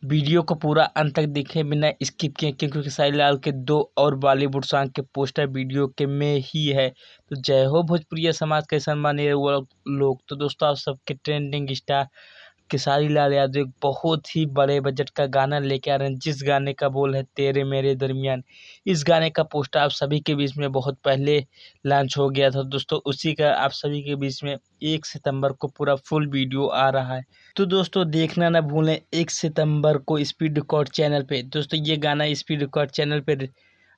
Video को पूरा अंत तक देखें बिना स्किप किए, क्योंकि खेसारी लाल के 2 और बॉलीवुड सॉन्ग के पोस्टर वीडियो के में ही है। तो जय हो भोजपुरिया समाज के सम्मानीय वो लोग। तो दोस्तों, आप सबके ट्रेंडिंग स्टार खेसारी लाल यादव एक बहुत ही बड़े बजट का गाना लेके आ रहे हैं, जिस गाने का बोल है तेरे मेरे दरमियान। इस गाने का पोस्टर आप सभी के बीच में बहुत पहले लॉन्च हो गया था दोस्तों, उसी का आप सभी के बीच में 1 सितंबर को पूरा फुल वीडियो आ रहा है। तो दोस्तों, देखना ना भूलें 1 सितंबर को स्पीड रिकॉर्ड चैनल पे। दोस्तों, ये गाना स्पीड रिकॉर्ड चैनल पे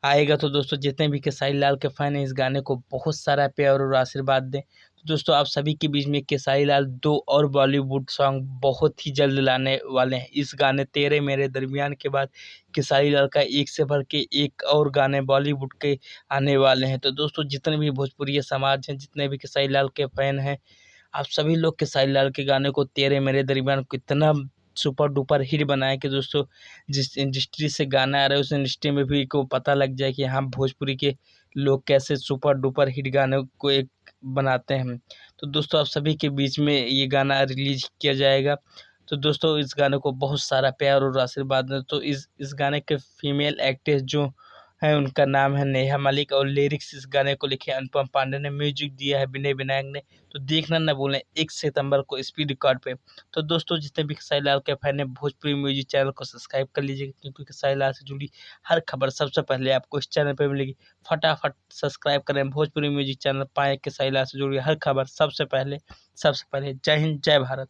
आएगा। तो दोस्तों, जितने भी खेसारी लाल के फैन हैं, इस गाने को बहुत सारा प्यार और आशीर्वाद दें। तो दोस्तों, आप सभी के बीच में खेसारी लाल 2 और बॉलीवुड सॉन्ग बहुत ही जल्द लाने वाले हैं। इस गाने तेरे मेरे दरमियान के बाद खेसारी लाल का एक से बढ़ के एक और गाने बॉलीवुड के आने वाले हैं। तो दोस्तों, जितने भी भोजपुरी समाज हैं, जितने भी खेसारी लाल के फैन हैं, आप सभी लोग खेसारी लाल के गाने को तेरे मेरे दरमियान कितना सुपर डुपर हिट बनाए कि दोस्तों, जिस इंडस्ट्री से गाना आ रहा है उस इंडस्ट्री में भी को पता लग जाए कि हाँ, भोजपुरी के लोग कैसे सुपर डुपर हिट गाने को एक बनाते हैं। तो दोस्तों, आप सभी के बीच में ये गाना रिलीज किया जाएगा। तो दोस्तों, इस गाने को बहुत सारा प्यार और आशीर्वाद दें। तो इस गाने के फीमेल एक्ट्रेस जो है, उनका नाम है नेहा मलिक, और लिरिक्स इस गाने को लिखे अनुपम पांडे ने, म्यूजिक दिया है विनय विनायक ने। तो देखना न भूलें 1 सितंबर को स्पीड रिकॉर्ड पे। तो दोस्तों, जितने भी खेसारी लाल के फैन हैं, भोजपुरी म्यूजिक चैनल को सब्सक्राइब कर लीजिएगा, क्योंकि खेसारी लाल से जुड़ी हर खबर सबसे पहले आपको इस चैनल पे मिलेगी। फटाफट सब्सक्राइब करें भोजपुरी म्यूजिक चैनल, पाएं खेसारी लाल से जुड़ी हर खबर सबसे पहले। जय हिंद, जय भारत।